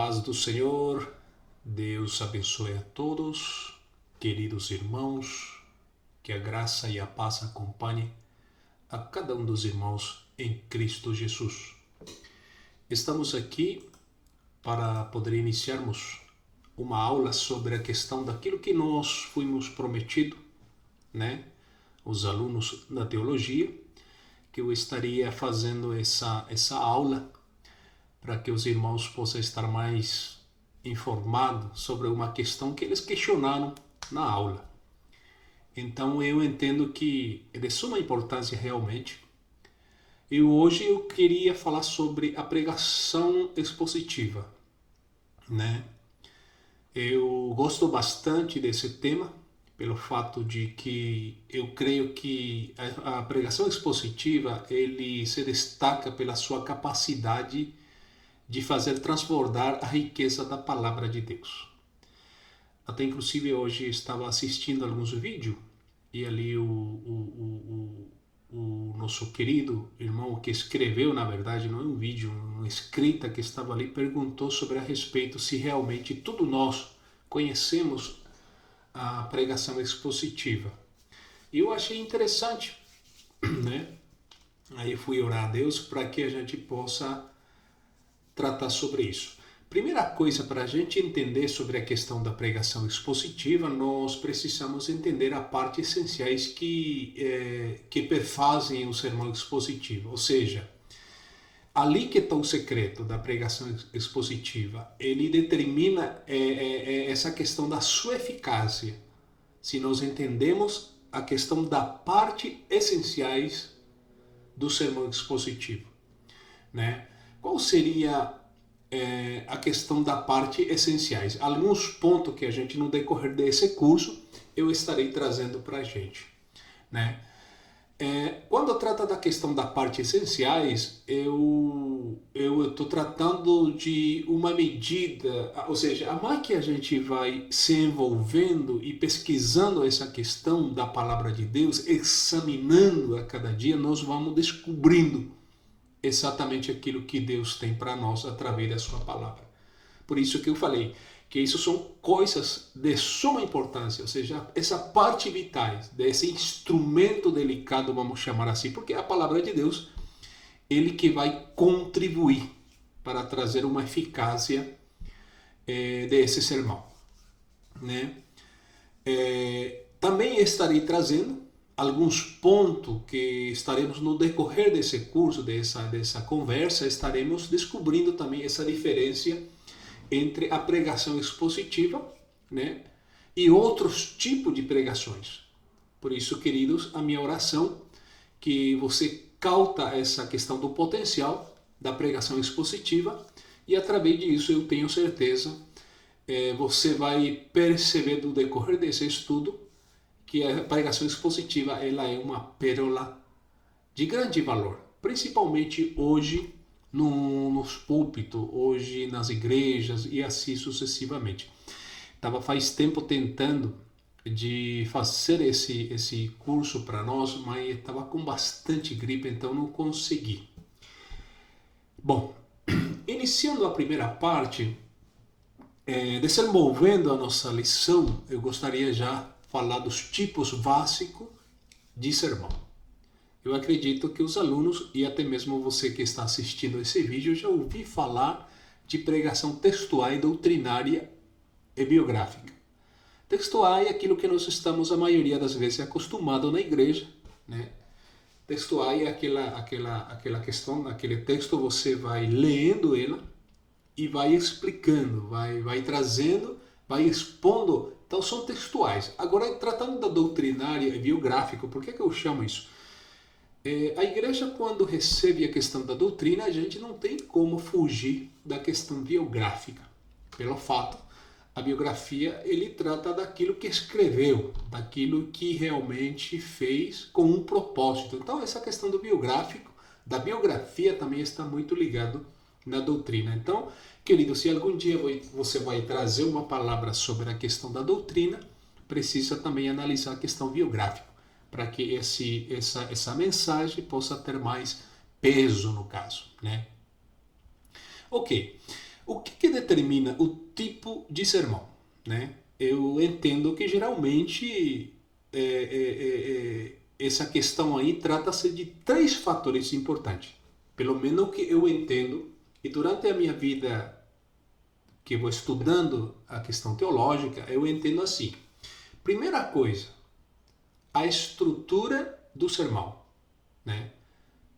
paz do Senhor, Deus abençoe a todos, queridos irmãos, que a graça e a paz acompanhe a cada um dos irmãos em Cristo Jesus. Estamos aqui para poder iniciarmos uma aula sobre a questão daquilo que nós fomos prometido, os alunos da teologia, que eu estaria fazendo essa aula para que os irmãos possam estar mais informados sobre uma questão que eles questionaram na aula. Então eu entendo que é de suma importância realmente. E hoje eu queria falar sobre a pregação expositiva, Eu gosto bastante desse tema, pelo fato de que eu creio que a pregação expositiva ele se destaca pela sua capacidade de fazer transbordar a riqueza da palavra de Deus. Até inclusive hoje estava assistindo alguns vídeos e ali o nosso querido irmão que escreveu, na verdade, não é um vídeo, uma escrita que estava ali, perguntou sobre a respeito se realmente tudo nós conhecemos a pregação expositiva. E eu achei interessante, Aí fui orar a Deus para que a gente possa tratar sobre isso. Primeira coisa, para a gente entender sobre a questão da pregação expositiva, nós precisamos entender a parte essenciais que perfazem o sermão expositivo. Ou seja, ali que está o secreto da pregação expositiva. Ele determina essa questão da sua eficácia. Se nós entendemos a questão da parte essenciais do sermão expositivo, Qual seria a questão da parte essenciais? Alguns pontos que a gente, no decorrer desse curso, eu estarei trazendo para a gente, Quando trata da questão da parte essenciais, eu estou tratando de uma medida, ou seja, a mais que a gente vai se envolvendo e pesquisando essa questão da palavra de Deus, examinando a cada dia, nós vamos descobrindo exatamente aquilo que Deus tem para nós através da sua palavra. Por isso que eu falei que isso são coisas de suma importância, ou seja, essa parte vital desse instrumento delicado, vamos chamar assim, porque a palavra de Deus, ele que vai contribuir para trazer uma eficácia desse sermão, Também estarei trazendo alguns pontos que estaremos no decorrer desse curso, dessa conversa, estaremos descobrindo também essa diferença entre a pregação expositiva, e outros tipos de pregações. Por isso, queridos, a minha oração que você cauta essa questão do potencial da pregação expositiva e através disso eu tenho certeza você vai perceber no decorrer desse estudo que a pregação expositiva ela é uma pérola de grande valor, principalmente hoje nos púlpitos, hoje nas igrejas e assim sucessivamente. Estava faz tempo tentando de fazer esse curso para nós, mas estava com bastante gripe, então não consegui. Bom, iniciando a primeira parte, desenvolvendo a nossa lição, eu gostaria já falar dos tipos básicos de sermão. Eu acredito que os alunos e até mesmo você que está assistindo esse vídeo já ouviu falar de pregação textual, doutrinária e biográfica. Textual é aquilo que nós estamos a maioria das vezes acostumados na igreja, Textual é aquela questão, aquele texto você vai lendo ela e vai explicando, vai trazendo, vai expondo. Então são textuais. Agora, tratando da doutrinária e biográfica, por que eu chamo isso? A igreja, quando recebe a questão da doutrina, a gente não tem como fugir da questão biográfica. Pelo fato, a biografia, ele trata daquilo que escreveu, daquilo que realmente fez com um propósito. Então, essa questão do biográfico, da biografia, também está muito ligado na doutrina. Então, querido, se algum dia você vai trazer uma palavra sobre a questão da doutrina, precisa também analisar a questão biográfica, para que essa mensagem possa ter mais peso no caso, Ok. O que determina o tipo de sermão, né? Eu entendo que geralmente essa questão aí trata-se de 3 fatores importantes. Pelo menos o que eu entendo, e durante a minha vida que eu vou estudando a questão teológica, eu entendo assim. Primeira coisa, a estrutura do sermão, né?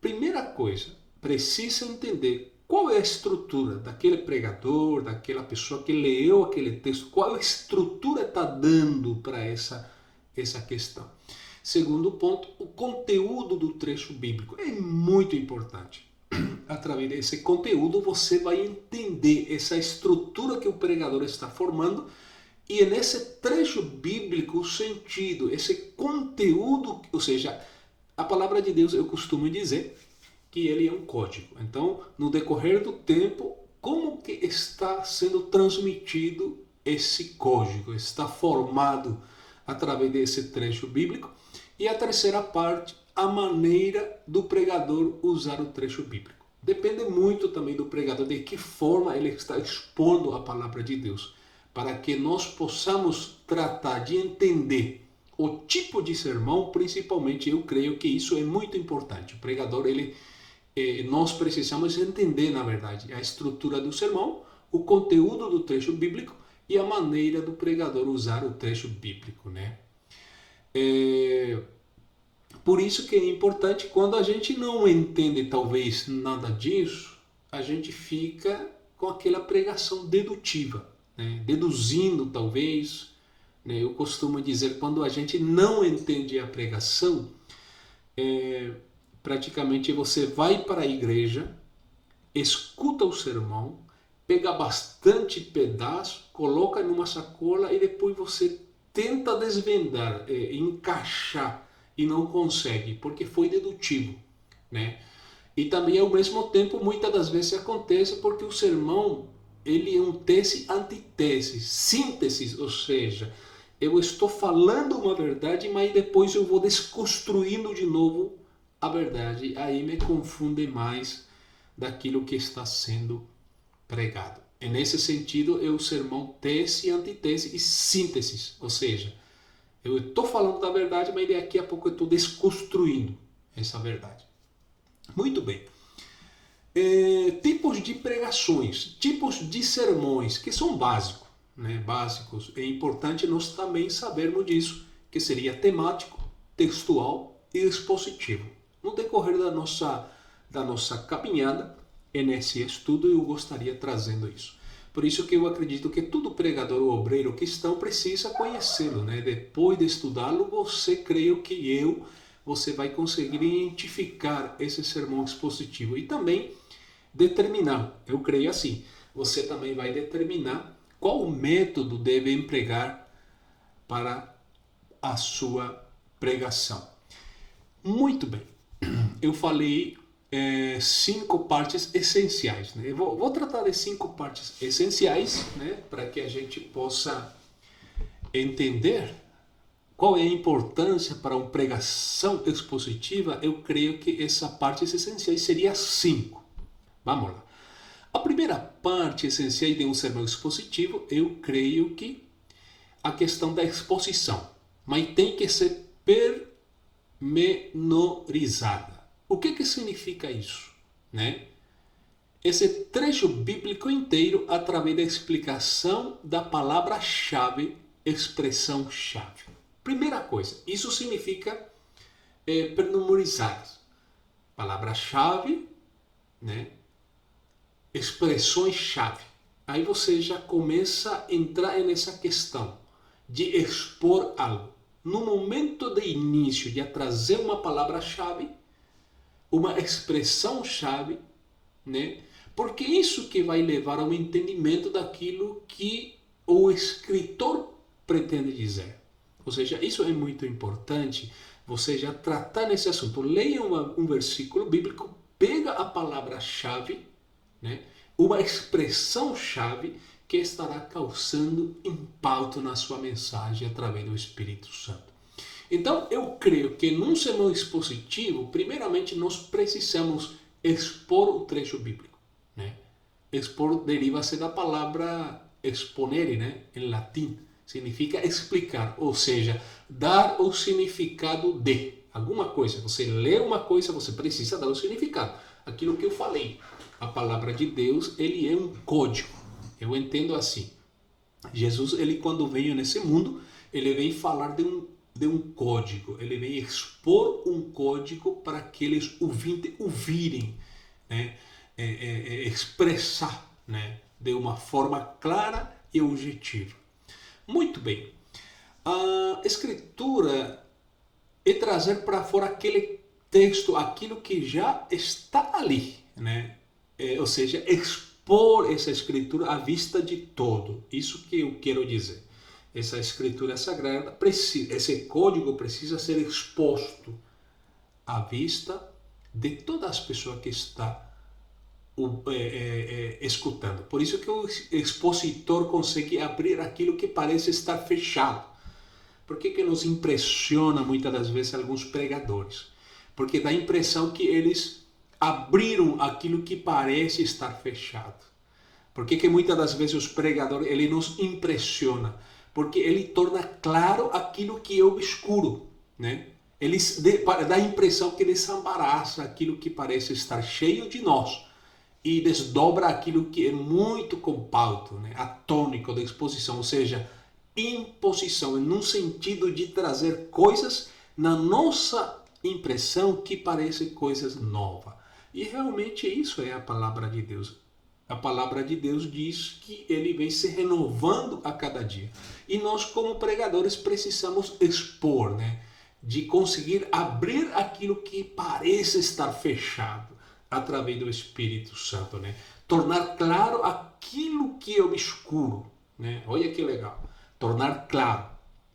Primeira coisa, precisa entender qual é a estrutura daquele pregador, daquela pessoa que leu aquele texto, qual estrutura está dando para essa questão. Segundo ponto, o conteúdo do trecho bíblico é muito importante. Através desse conteúdo você vai entender essa estrutura que o pregador está formando e nesse trecho bíblico o sentido, esse conteúdo, ou seja, a palavra de Deus, eu costumo dizer que ele é um código. Então, no decorrer do tempo, como que está sendo transmitido esse código? Está formado através desse trecho bíblico. E a terceira parte, a maneira do pregador usar o trecho bíblico. Depende muito também do pregador, de que forma ele está expondo a palavra de Deus, para que nós possamos tratar de entender o tipo de sermão. Principalmente eu creio que isso é muito importante. O pregador, nós precisamos entender, na verdade, a estrutura do sermão, o conteúdo do trecho bíblico e a maneira do pregador usar o trecho bíblico, né? Por isso que é importante, quando a gente não entende talvez nada disso, a gente fica com aquela pregação dedutiva, né? Deduzindo talvez, né? Eu costumo dizer, quando a gente não entende a pregação, praticamente você vai para a igreja, escuta o sermão, pega bastante pedaço, coloca numa sacola e depois você tenta desvendar, encaixar e não consegue, porque foi dedutivo, né? E também ao mesmo tempo muitas das vezes acontece porque o sermão ele é um tese antítese, síntese, ou seja, eu estou falando uma verdade, mas depois eu vou desconstruindo de novo a verdade, aí me confunde mais daquilo que está sendo pregado. E nesse sentido é o sermão tese, antítese e síntese, ou seja, eu estou falando da verdade, mas daqui a pouco eu estou desconstruindo essa verdade. Muito bem. Tipos de pregações, tipos de sermões, que são básicos, né? Básicos. É importante nós também sabermos disso, que seria temático, textual e expositivo. No decorrer da nossa caminhada nesse estudo, eu gostaria trazendo isso. Por isso que eu acredito que todo pregador ou obreiro cristão precisa conhecê-lo, né? Depois de estudá-lo, você vai conseguir identificar esse sermão expositivo e também determinar, eu creio assim, você também vai determinar qual método deve empregar para a sua pregação. Muito bem, eu falei 5 partes essenciais, né? Eu vou tratar de 5 partes essenciais, né? Para que a gente possa entender qual é a importância para uma pregação expositiva. Eu creio que essa parte essencial seria 5. Vamos lá. A primeira parte essencial de um sermão expositivo, eu creio que a questão da exposição, mas tem que ser pormenorizada. O que significa isso, né? Esse trecho bíblico inteiro através da explicação da palavra-chave, expressão-chave. Primeira coisa, isso significa pormenorizar. Palavra-chave, né? Expressões-chave. Aí você já começa a entrar nessa questão de expor algo. No momento de início de trazer uma palavra-chave, uma expressão-chave, né? Porque isso que vai levar ao entendimento daquilo que o escritor pretende dizer. Ou seja, isso é muito importante, você já tratar nesse assunto. Leia um versículo bíblico, pega a palavra-chave, né? Uma expressão-chave que estará causando impacto na sua mensagem através do Espírito Santo. Então, eu creio que num sermão expositivo, primeiramente nós precisamos expor o trecho bíblico, né? expor deriva-se da palavra exponere, né? Em latim. Significa explicar, ou seja, dar o significado de alguma coisa. Você lê uma coisa, você precisa dar o significado. Aquilo que eu falei, a palavra de Deus, ele é um código. Eu entendo assim. Jesus, ele quando veio nesse mundo, ele vem falar de um código. Ele vem expor um código para aqueles ouvintes ouvirem, né? Expressar, né? De uma forma clara e objetiva. Muito bem. A escritura é trazer para fora aquele texto, aquilo que já está ali, né? Ou seja, expor essa escritura à vista de todo. Isso que eu quero dizer. Essa escritura sagrada, esse código precisa ser exposto à vista de todas as pessoas que estão escutando. Por isso que o expositor consegue abrir aquilo que parece estar fechado. Por que nos impressiona muitas das vezes alguns pregadores? Porque dá a impressão que eles abriram aquilo que parece estar fechado. Por que muitas das vezes os pregadores, ele nos impressiona? Porque ele torna claro aquilo que é obscuro, né? Ele dá a impressão que desembaraça aquilo que parece estar cheio de nós e desdobra aquilo que é muito compacto, né? Atônico da exposição, ou seja, imposição, num sentido de trazer coisas na nossa impressão que parecem coisas novas. E realmente isso é a palavra de Deus. A palavra de Deus diz que ele vem se renovando a cada dia. E nós, como pregadores, precisamos expor, né? De conseguir abrir aquilo que parece estar fechado através do Espírito Santo, né? Tornar claro aquilo que é obscuro, né? Olha que legal. Tornar claro,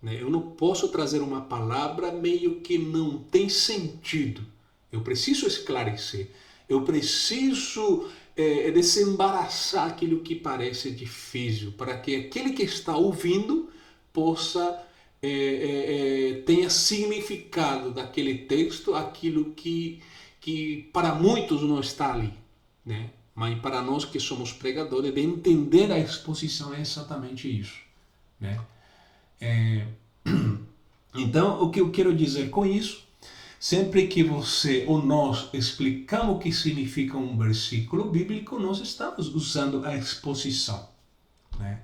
né? Eu não posso trazer uma palavra meio que não tem sentido. Eu preciso esclarecer. Eu preciso desembaraçar aquilo que parece difícil, para que aquele que está ouvindo possa tenha significado daquele texto, aquilo que para muitos não está ali, né? Mas para nós que somos pregadores, de entender a exposição é exatamente isso, né? Então, o que eu quero dizer com isso? Sempre que você ou nós explicamos o que significa um versículo bíblico, nós estamos usando a exposição, né?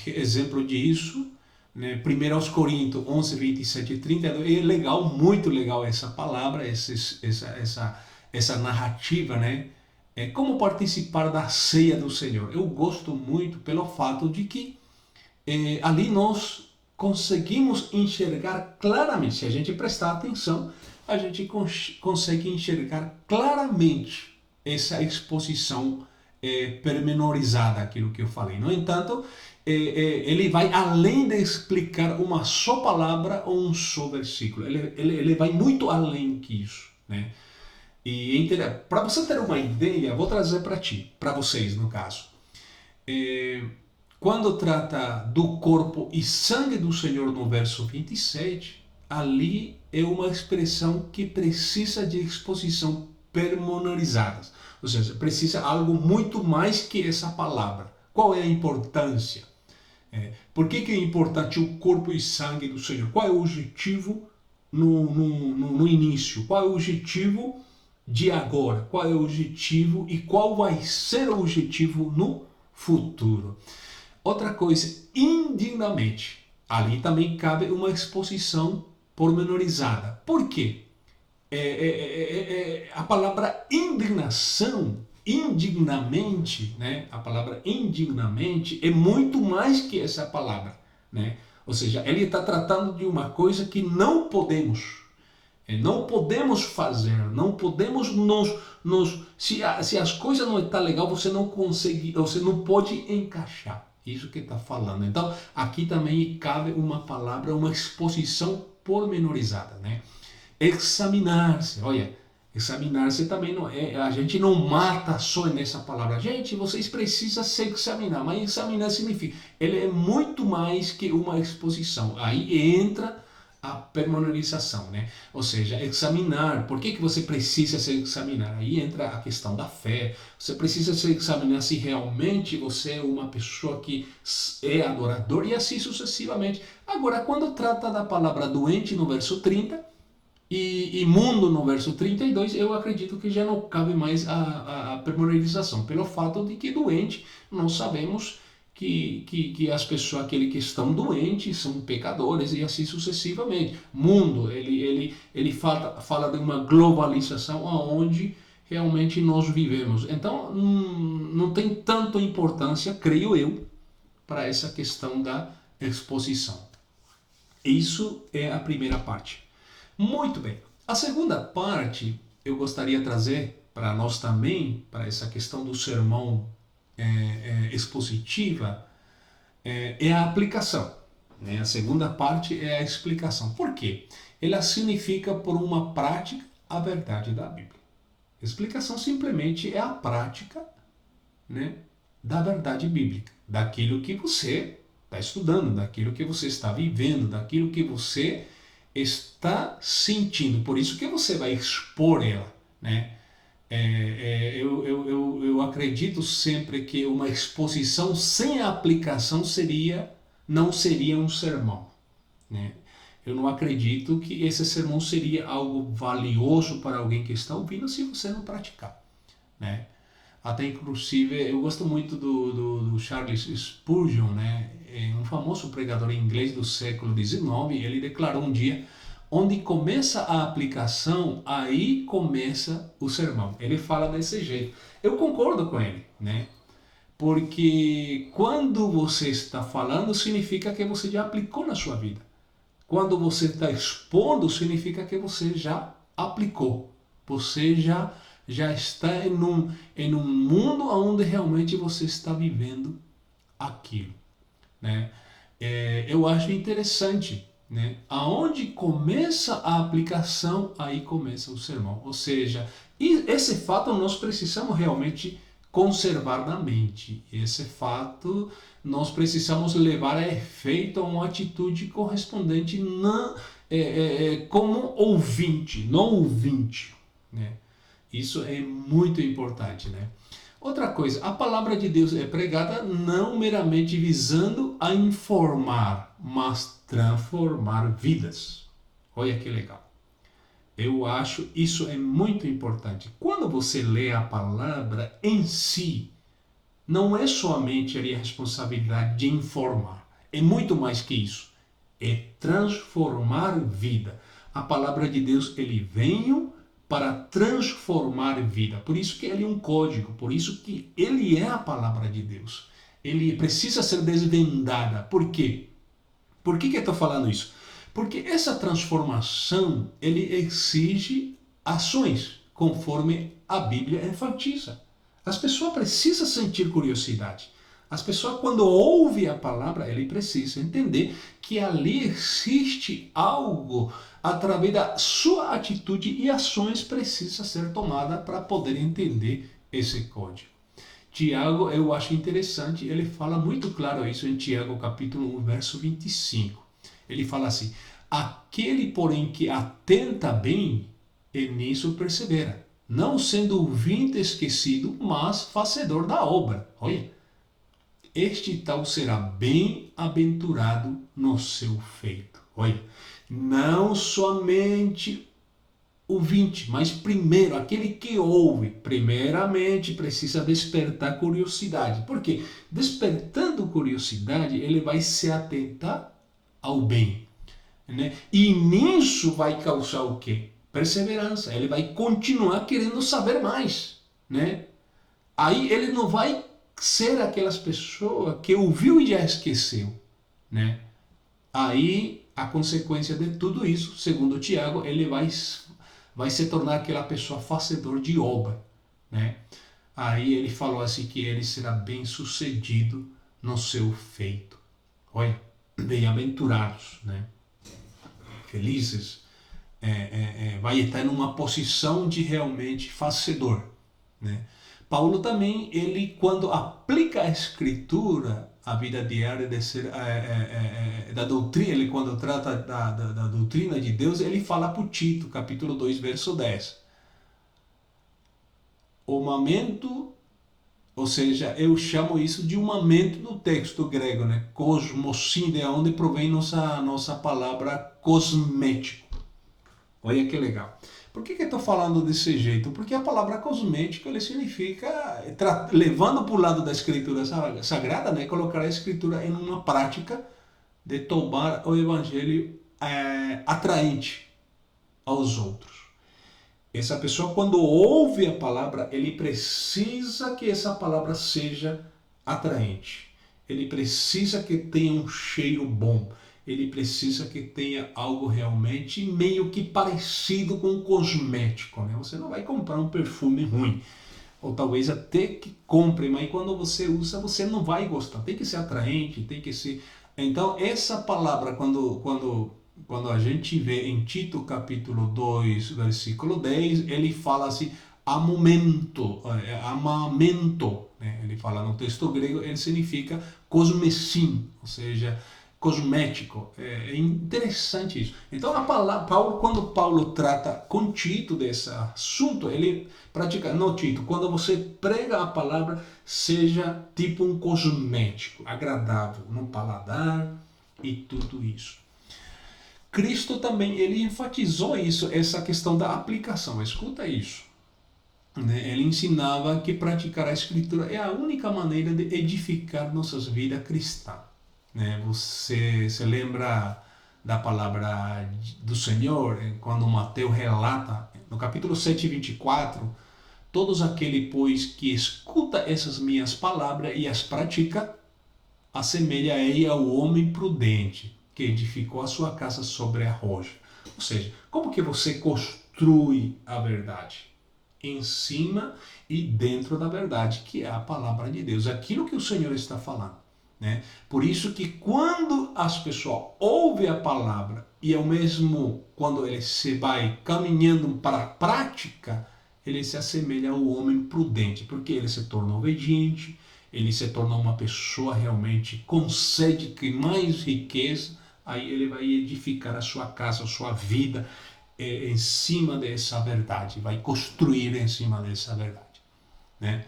Exemplo disso, né? 1 Coríntios 11, 27 e 32, é legal, muito legal essa palavra, essa narrativa, né? É como participar da ceia do Senhor. Eu gosto muito pelo fato de que ali nós conseguimos enxergar claramente, se a gente prestar atenção, a gente consegue enxergar claramente essa exposição pormenorizada, aquilo que eu falei. No entanto, ele vai além de explicar uma só palavra ou um só versículo. Ele vai muito além que isso, né? E para você ter uma ideia, vou trazer para vocês no caso. Quando trata do corpo e sangue do Senhor no verso 27, ali é uma expressão que precisa de exposição pormenorizada. Ou seja, precisa algo muito mais que essa palavra. Qual é a importância? Por que é importante o corpo e sangue do Senhor? Qual é o objetivo no início? Qual é o objetivo de agora? Qual é o objetivo e qual vai ser o objetivo no futuro? Outra coisa, indignamente. Ali também cabe uma exposição pormenorizada. Por quê? A palavra indignação, indignamente, né? A palavra indignamente é muito mais que essa palavra, né? Ou seja, ele está tratando de uma coisa que não podemos fazer, não podemos se as coisas não estão legal, você não consegue, você não pode encaixar. Isso que está falando. Então, aqui também cabe uma palavra, uma exposição pormenorizada, né? Examinar-se, olha, examinar-se também não é, a gente não mata só nessa palavra. Gente, vocês precisam se examinar, mas examinar significa, ele é muito mais que uma exposição. Aí entra a pormenorização, né? Ou seja, examinar. Por que você precisa se examinar? Aí entra a questão da fé. Você precisa se examinar se realmente você é uma pessoa que é adorador e assim sucessivamente. Agora, quando trata da palavra doente no verso 30 e imundo no verso 32, eu acredito que já não cabe mais a pormenorização, pelo fato de que doente nós sabemos que as pessoas, aqueles que estão doentes, são pecadores e assim sucessivamente. Mundo, ele fala de uma globalização onde realmente nós vivemos. Então, não tem tanta importância, creio eu, para essa questão da exposição. Isso é a primeira parte. Muito bem. A segunda parte eu gostaria de trazer para nós também, para essa questão do sermão expositiva, é a aplicação. Né? A segunda parte é a explicação. Por quê? Ela significa, por uma prática, a verdade da Bíblia. Explicação simplesmente é a prática, né, da verdade bíblica, daquilo que você está estudando, daquilo que você está vivendo, daquilo que você está sentindo. Por isso que você vai expor ela, né? Eu acredito sempre que uma exposição sem aplicação não seria um sermão, né? Eu não acredito que esse sermão seria algo valioso para alguém que está ouvindo se você não praticar, né? Até inclusive, eu gosto muito do Charles Spurgeon, né? É um famoso pregador inglês do século XIX. Ele declarou um dia: onde começa a aplicação, aí começa o sermão. Ele fala desse jeito. Eu concordo com ele, né? Porque quando você está falando, significa que você já aplicou na sua vida. Quando você está expondo, significa que você já aplicou. Você já está em um mundo onde realmente você está vivendo aquilo, né? Eu acho interessante, né? Aonde começa a aplicação, aí começa o sermão. Ou seja, e esse fato nós precisamos realmente conservar na mente. Esse fato nós precisamos levar a efeito uma atitude correspondente como ouvinte, não ouvinte, né? Isso é muito importante, né? Outra coisa, a palavra de Deus é pregada não meramente visando a informar, mas transformar vidas. Olha que legal. Eu acho isso é muito importante. Quando você lê a palavra em si, não é somente a responsabilidade de informar. É muito mais que isso. É transformar vida. A palavra de Deus, ele veio para transformar vida. Por isso que ele é um código, por isso que ele é a palavra de Deus. Ele precisa ser desvendada. Por quê? Por que eu estou falando isso? Porque essa transformação, ele exige ações, conforme a Bíblia enfatiza. As pessoas precisam sentir curiosidade. As pessoas, quando ouvem a palavra, ele precisa entender que ali existe algo através da sua atitude e ações precisa ser tomada para poder entender esse código. Tiago, eu acho interessante, ele fala muito claro isso em Tiago capítulo 1, verso 25. Ele fala assim: aquele, porém, que atenta bem, e nisso persevera, não sendo ouvinte esquecido, mas fazedor da obra. Olha, este tal será bem-aventurado no seu feito. Olha, não somente ouvinte, mas primeiro, aquele que ouve, primeiramente precisa despertar curiosidade. Por quê? Despertando curiosidade, ele vai se atentar ao bem, né? E nisso vai causar o quê? Perseverança. Ele vai continuar querendo saber mais, né? Aí ele não vai ser aquelas pessoas que ouviu e já esqueceu, né? Aí a consequência de tudo isso, segundo Tiago, ele vai se tornar aquela pessoa fazedor de obra, né? Aí ele falou assim que ele será bem sucedido no seu feito. Olha, bem-aventurados, né? Felizes, vai estar numa posição de realmente fazedor, né? Paulo também, ele quando aplica a escritura à vida diária de ser, da doutrina, ele quando trata da doutrina de Deus, ele fala para Tito, capítulo 2, verso 10. O momento, ou seja, eu chamo isso de um momento do texto grego, né? Cosmosim, de onde provém nossa palavra cosmético. Olha que legal. Por que eu estou falando desse jeito? Porque a palavra cosmético ele significa, levando para o lado da escritura sagrada, né, colocar a escritura em uma prática de tomar o evangelho atraente aos outros. Essa pessoa, quando ouve a palavra, ele precisa que essa palavra seja atraente. Ele precisa que tenha um cheiro bom. Ele precisa que tenha algo realmente meio que parecido com um cosmético, né? Você não vai comprar um perfume ruim, ou talvez até que compre, mas quando você usa, você não vai gostar. Tem que ser atraente, tem que ser... Então, essa palavra, quando a gente vê em Tito, capítulo 2, versículo 10, ele fala assim, amamento, né? Ele fala no texto grego, ele significa cosmesim, ou seja, cosmético. É interessante isso. Então, quando Paulo trata com Tito desse assunto, ele pratica, no Tito, quando você prega a palavra, seja tipo um cosmético, agradável no paladar e tudo isso. Cristo também, ele enfatizou isso, essa questão da aplicação. Escuta isso. Ele ensinava que praticar a escritura é a única maneira de edificar nossas vidas cristãs. Você se lembra da palavra do Senhor, quando Mateus relata, no capítulo 7, 24, todos aquele, pois, que escuta essas minhas palavras e as pratica, assemelha ele ao homem prudente, que edificou a sua casa sobre a rocha. Ou seja, como que você construi a verdade? Em cima e dentro da verdade, que é a palavra de Deus, aquilo que o Senhor está falando. Né? Por isso que quando as pessoas ouvem a palavra e ao mesmo quando ele se vai caminhando para a prática, ele se assemelha ao homem prudente, porque ele se torna obediente, ele se torna uma pessoa realmente com sede de mais riqueza, aí ele vai edificar a sua casa, a sua vida em cima dessa verdade, vai construir em cima dessa verdade. Né?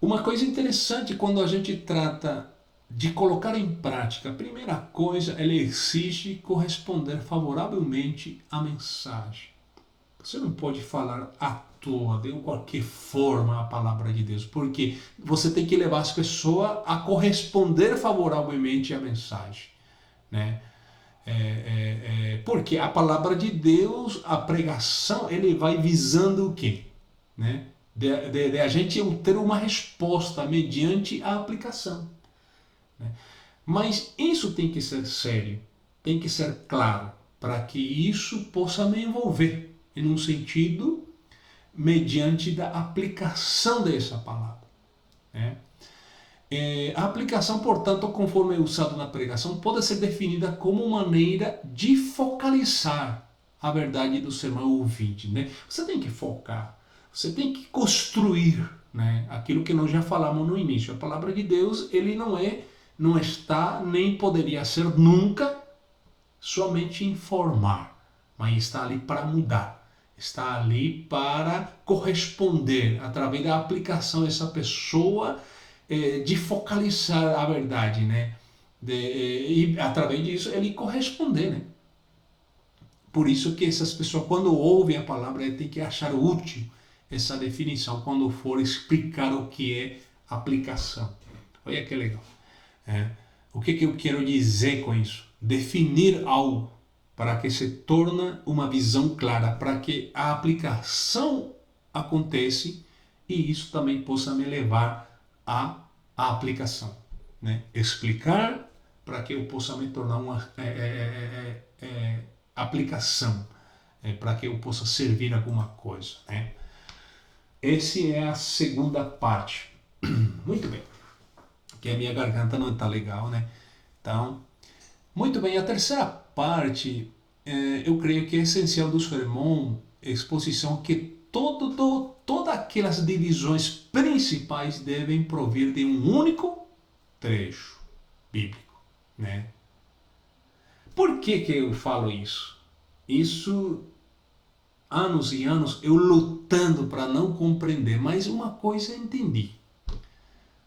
Uma coisa interessante quando a gente trata de colocar em prática, a primeira coisa, ela exige corresponder favoravelmente à mensagem. Você não pode falar à toa, de qualquer forma, a palavra de Deus, porque você tem que levar as pessoas a corresponder favoravelmente à mensagem. Né? Porque a palavra de Deus, a pregação, ele vai visando o quê? Né? De a gente ter uma resposta mediante a aplicação. Né? Mas isso tem que ser sério, tem que ser claro, para que isso possa me envolver em um sentido mediante da aplicação dessa palavra. Né? A aplicação, portanto, conforme é usado na pregação, pode ser definida como maneira de focalizar a verdade do sermão ouvinte. Né? Você tem que focar, você tem que construir, né, aquilo que nós já falamos no início. A palavra de Deus, ele não está, nem poderia ser nunca somente informar, mas está ali para mudar. Está ali para corresponder, através da aplicação dessa pessoa, de focalizar a verdade, né? E através disso ele corresponder, né? Por isso que essas pessoas, quando ouvem a palavra, têm que achar útil essa definição quando for explicar o que é aplicação. Olha que legal. O que eu quero dizer com isso? Definir algo para que se torne uma visão clara, para que a aplicação aconteça e isso também possa me levar à aplicação. Né? Explicar para que eu possa me tornar uma aplicação, para que eu possa servir alguma coisa. Né? Essa é a segunda parte. Muito bem. Que a minha garganta não está legal, né? Então, muito bem. A terceira parte, eu creio que é essencial do sermão, exposição que todas aquelas divisões principais devem provir de um único trecho bíblico, né? Por que eu falo isso? Isso, anos e anos, eu lutando para não compreender, mas uma coisa eu entendi.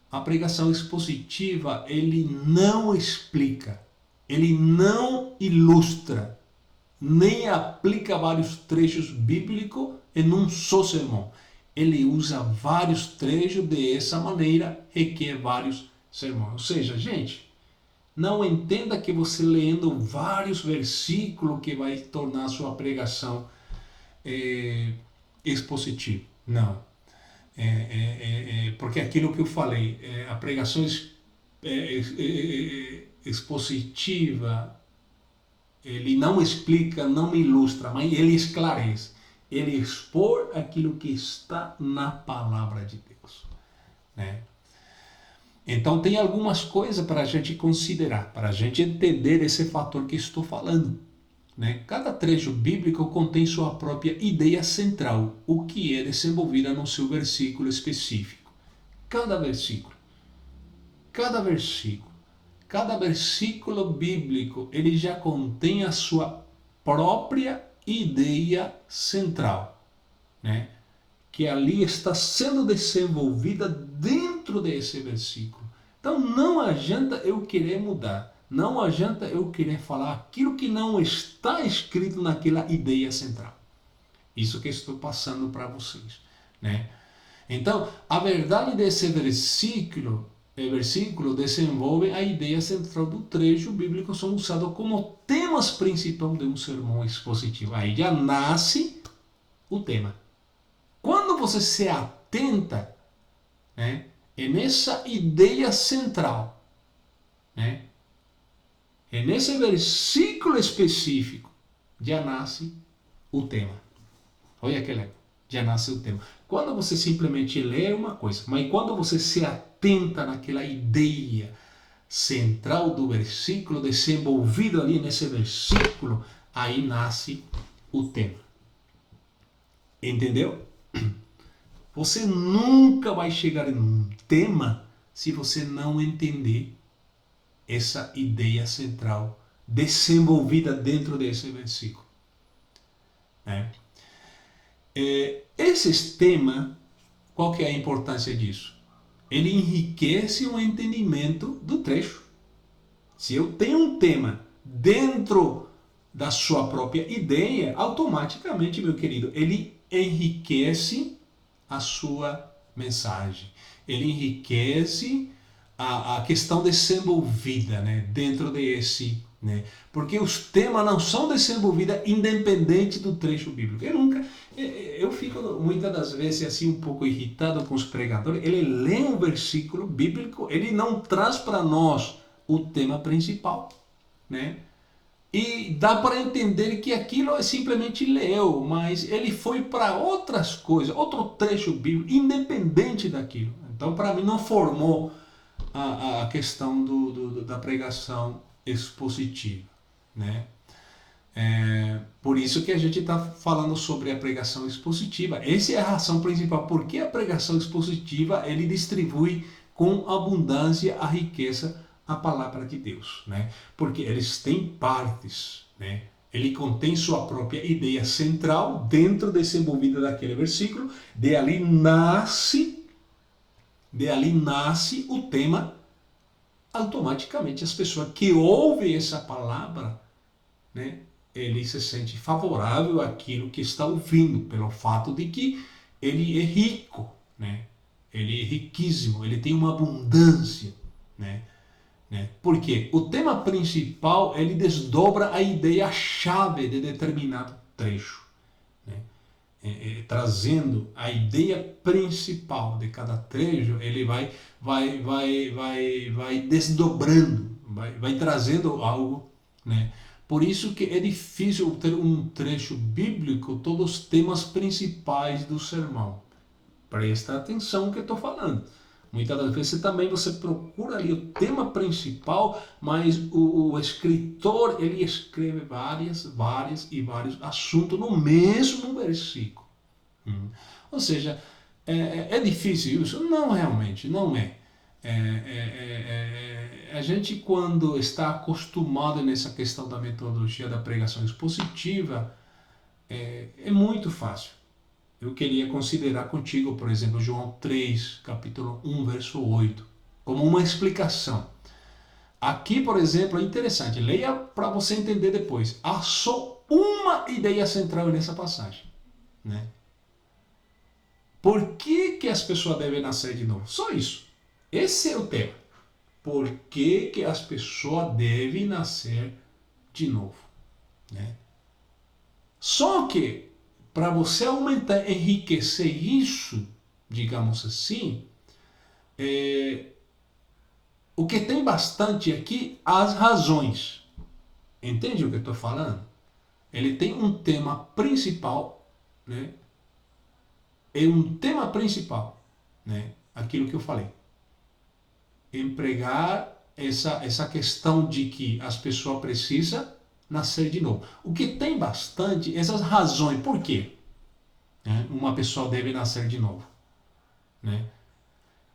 A pregação expositiva, ele não explica, ele não ilustra, nem aplica vários trechos bíblicos em um só sermão. Ele usa vários trechos dessa maneira, requer vários sermões. Ou seja, gente, não entenda que você lendo vários versículos que vai tornar a sua pregação expositiva. Não. Porque aquilo que eu falei, a pregação expositiva, ele não explica, não ilustra, mas ele esclarece. Ele expor aquilo que está na palavra de Deus, né? Então tem algumas coisas para a gente considerar, para a gente entender esse fator que estou falando, né? Cada trecho bíblico contém sua própria ideia central, o que é desenvolvida no seu versículo específico. Cada versículo bíblico, ele já contém a sua própria ideia central, né? Que ali está sendo desenvolvida dentro desse versículo. Então não adianta eu querer mudar, não adianta eu querer falar aquilo que não está escrito naquela ideia central. Isso que estou passando para vocês, né? Então, a verdade desse versículo desenvolve a ideia central do trecho bíblico, são usados como temas principais de um sermão expositivo. Aí já nasce o tema. Quando você se atenta, né, nessa ideia central, né, nesse versículo específico, já nasce o tema. Olha que legal, já nasce o tema. Quando você simplesmente lê uma coisa, mas quando você se atenta naquela ideia central do versículo, desenvolvido ali nesse versículo, aí nasce o tema. Entendeu? Você nunca vai chegar em um tema se você não entender essa ideia central desenvolvida dentro desse versículo, né? Esses temas, qual que é a importância disso? Ele enriquece o entendimento do trecho. Se eu tenho um tema dentro da sua própria ideia, automaticamente, meu querido, ele enriquece a sua mensagem. Ele enriquece a questão desenvolvida, né, dentro desse, né? Porque os temas não são desenvolvidos independente do trecho bíblico. Eu fico muitas das vezes assim um pouco irritado com os pregadores. Ele lê um versículo bíblico, ele não traz para nós o tema principal, né? E dá para entender que aquilo é simplesmente leu, mas ele foi para outras coisas, outro trecho bíblico, independente daquilo. Então, para mim, não formou a questão da pregação expositiva, né? Por isso que a gente está falando sobre a pregação expositiva. Essa é a razão principal. Porque a pregação expositiva, ele distribui com abundância a riqueza a palavra de Deus, né? Porque eles têm partes, né? Ele contém sua própria ideia central dentro desenvolvida daquele versículo. De ali nasce o tema. Automaticamente as pessoas que ouvem essa palavra, né, ele se sente favorável àquilo que está ouvindo, pelo fato de que ele é rico, né? Ele é riquíssimo, ele tem uma abundância, né? Porque o tema principal, ele desdobra a ideia-chave de determinado trecho, né? Trazendo a ideia principal de cada trecho, ele vai desdobrando, vai trazendo algo, né? Por isso que é difícil ter um trecho bíblico, todos os temas principais do sermão. Presta atenção no que eu estou falando. Muitas das vezes também você procura ali o tema principal, mas o escritor, ele escreve vários assuntos no mesmo versículo, Ou seja, é difícil isso? Não, realmente, não é. A gente, quando está acostumado nessa questão da metodologia da pregação expositiva, é muito fácil. Eu queria considerar contigo, por exemplo, João 3, capítulo 1, verso 8, como uma explicação. Aqui, por exemplo, é interessante, leia para você entender depois. Há só uma ideia central nessa passagem, né? Por que as pessoas devem nascer de novo? Só isso. Esse é o tema. Por que as pessoas devem nascer de novo, né? Só que, para você aumentar, enriquecer isso, digamos assim, o que tem bastante aqui, as razões. Entende o que eu estou falando? Ele tem um tema principal, né? É um tema principal, né? Aquilo que eu falei. Empregar essa questão de que as pessoas precisam nascer de novo. O que tem bastante, essas razões. Por quê? Né? Uma pessoa deve nascer de novo, né?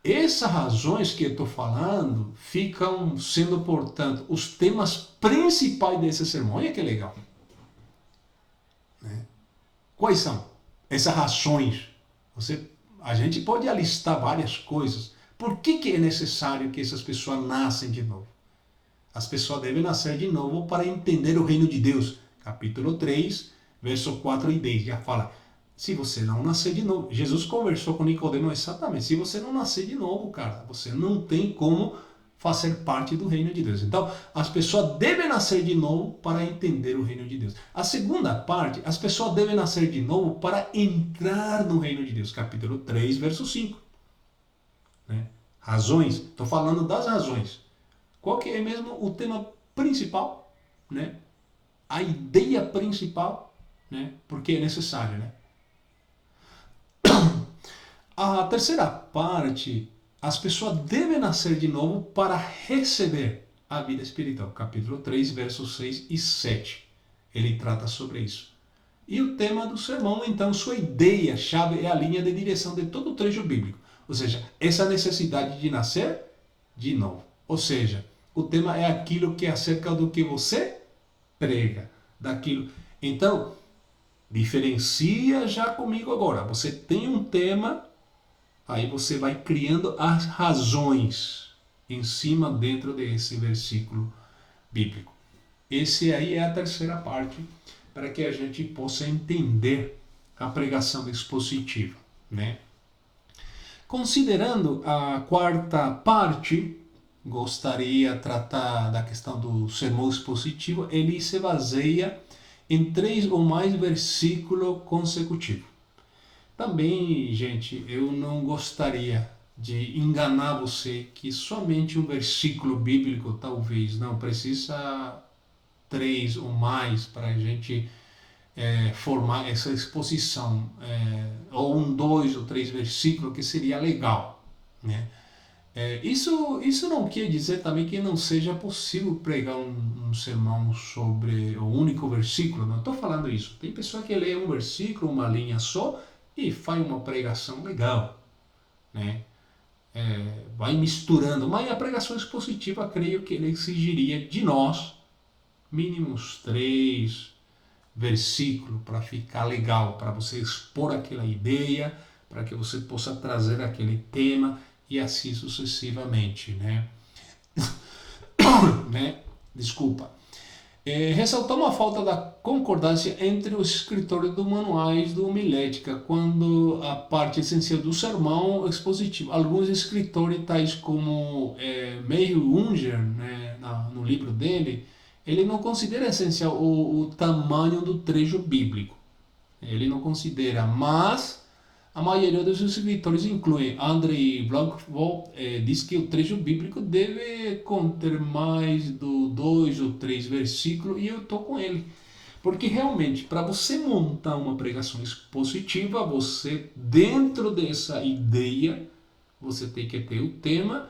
Essas razões que eu estou falando ficam sendo, portanto, os temas principais desse sermão. Olha que legal. Né? Quais são essas razões? A gente pode alistar várias coisas. Por que é necessário que essas pessoas nascem de novo? As pessoas devem nascer de novo para entender o reino de Deus. Capítulo 3, verso 4 e 10. Já fala, se você não nascer de novo. Jesus conversou com Nicodemo exatamente. Se você não nascer de novo, cara, você não tem como fazer parte do reino de Deus. Então, as pessoas devem nascer de novo para entender o reino de Deus. A segunda parte, as pessoas devem nascer de novo para entrar no reino de Deus. Capítulo 3, verso 5. Né? Razões. Estou falando das razões. Qual que é mesmo o tema principal? Né? A ideia principal, né? Porque é necessário, né? A terceira parte, as pessoas devem nascer de novo para receber a vida espiritual. Capítulo 3, versos 6 e 7. Ele trata sobre isso. E o tema do sermão, então, sua ideia-chave é a linha de direção de todo o trecho bíblico. Ou seja, essa necessidade de nascer de novo. Ou seja, o tema é aquilo que é acerca do que você prega. Daquilo. Então, diferencia já comigo agora. Você tem um tema. Aí você vai criando as razões em cima dentro desse versículo bíblico. Esse aí é a terceira parte para que a gente possa entender a pregação expositiva, né? Considerando a quarta parte, gostaria de tratar da questão do sermão expositivo. Ele se baseia em 3 ou mais versículos consecutivos. Também, gente, eu não gostaria de enganar você que somente um versículo bíblico talvez não precisa 3 ou mais para a gente formar essa exposição, ou 2 ou 3 versículos que seria legal, né? Isso não quer dizer também que não seja possível pregar um sermão sobre o único versículo, não estou falando isso. Tem pessoa que lê um versículo, uma linha só, e faz uma pregação legal, né? Vai misturando, mas a pregação expositiva, creio que ele exigiria de nós mínimos 3 versículos para ficar legal, para você expor aquela ideia, para que você possa trazer aquele tema e assim sucessivamente, né? né? Desculpa. Ressaltamos a falta da concordância entre os escritores dos manuais do homilética quando a parte essencial do sermão expositivo. Alguns escritores, tais como Meir Unger, né, no livro dele, ele não considera essencial o tamanho do trecho bíblico. Ele não considera, mas a maioria dos escritores, inclui Andrei Blankvold, diz que o trecho bíblico deve conter mais do 2 ou 3 versículos, e eu estou com ele. Porque realmente, para você montar uma pregação expositiva, você, dentro dessa ideia, você tem que ter o tema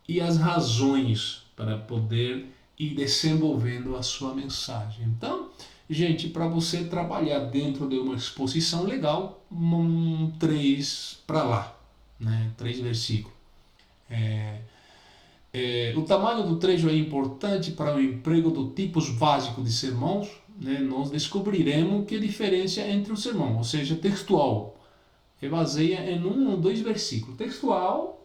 e as razões para poder ir desenvolvendo a sua mensagem. Então, Gente, para você trabalhar dentro de uma exposição legal, 3 para lá, né? 3 versículos. O tamanho do trecho é importante para o emprego do tipos básicos de sermões. Né? Nós descobriremos que a diferença entre o sermão, ou seja, textual, é baseia em 1 ou 2 versículos. Textual,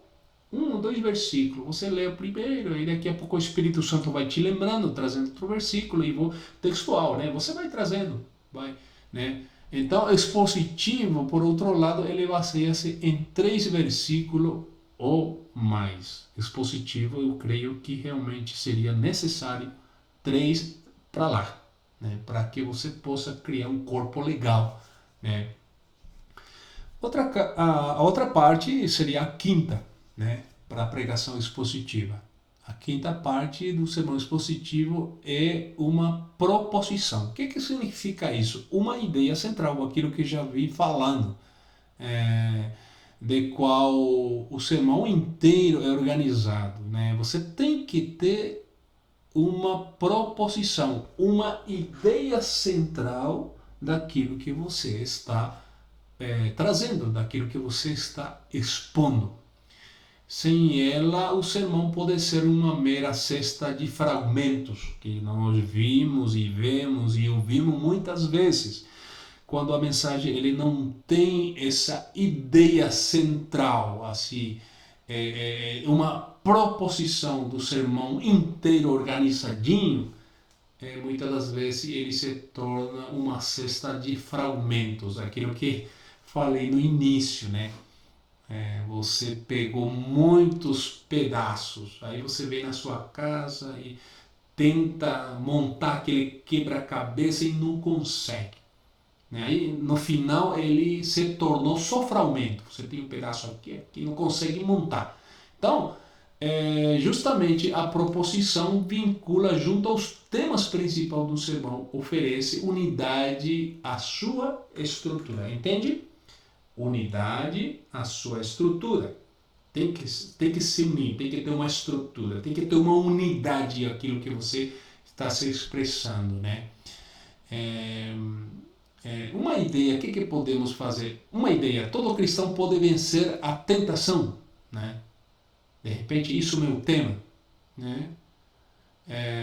1 ou 2 versículos. Você lê o primeiro e daqui a pouco o Espírito Santo vai te lembrando, trazendo outro versículo e textual, né? Você vai trazendo, vai, né? Então, expositivo, por outro lado, ele baseia-se em 3 versículos ou mais. Expositivo, eu creio que realmente seria necessário 3 para lá, né? Para que você possa criar um corpo legal, né? A outra parte seria a quinta, né, para a pregação expositiva. A quinta parte do sermão expositivo é uma proposição. O que significa isso? Uma ideia central, aquilo que já vi falando, de qual o sermão inteiro é organizado. Né? Você tem que ter uma proposição, uma ideia central daquilo que você está trazendo, daquilo que você está expondo. Sem ela, o sermão pode ser uma mera cesta de fragmentos que nós vimos e vemos e ouvimos muitas vezes, quando a mensagem ele não tem essa ideia central, assim, uma proposição do sermão inteiro organizadinho. Muitas das vezes ele se torna uma cesta de fragmentos, aquilo que falei no início, né? Você pegou muitos pedaços, aí você vem na sua casa e tenta montar aquele quebra-cabeça e não consegue. Né? Aí no final ele se tornou só fragmento. Você tem um pedaço aqui, não consegue montar. Então, justamente a proposição vincula junto aos temas principais do sermão, oferece unidade à sua estrutura. Entende? Unidade à sua estrutura. Tem que se unir, tem que ter uma estrutura, tem que ter uma unidade aquilo que você está se expressando, né? Uma ideia, o que podemos fazer? Uma ideia, todo cristão pode vencer a tentação, né? De repente, isso é o meu tema, né?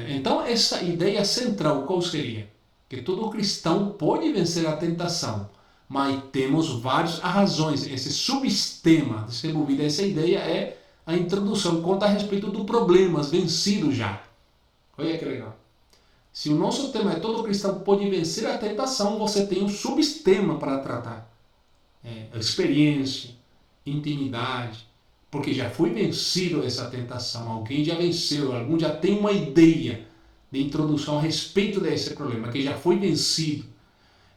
Então, essa ideia central, qual seria? Que todo cristão pode vencer a tentação, mas temos várias razões. Esse subsistema desenvolvido, essa ideia é a introdução, conta a respeito dos problemas vencidos já. Olha que legal. Se o nosso tema é todo cristão pode vencer a tentação, você tem um subsistema para tratar. Experiência, intimidade, porque já foi vencido essa tentação, alguém já venceu, algum já tem uma ideia de introdução a respeito desse problema, que já foi vencido.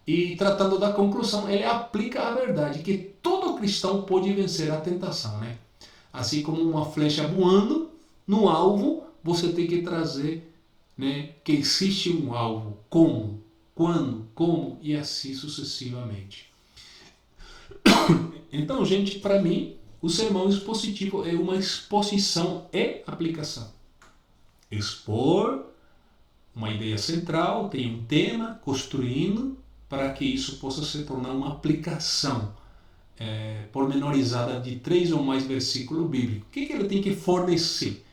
E tratando da conclusão, ele aplica a verdade, que todo cristão pode vencer a tentação. Né? Assim como uma flecha voando no alvo, você tem que trazer, né, que existe um alvo. Como? Quando? Como? E assim sucessivamente. Então, gente, para mim, o sermão expositivo é uma exposição e aplicação. Expor uma ideia central, tem um tema, construindo, para que isso possa se tornar uma aplicação pormenorizada de 3 ou mais versículos bíblicos. O que ele tem que fornecer?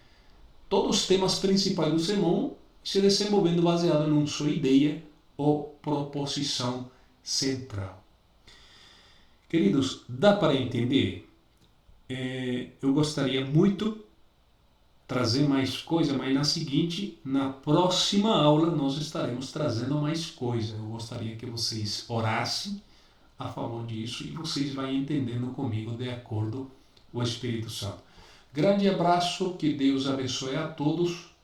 Todos os temas principais do sermão se desenvolvendo baseado numa sua ideia ou proposição central. Queridos, dá para entender? Eu gostaria muito trazer mais coisa, mas na próxima aula nós estaremos trazendo mais coisa. Eu gostaria que vocês orassem a favor disso e vocês vão entendendo comigo de acordo com o Espírito Santo. Grande abraço, que Deus abençoe a todos.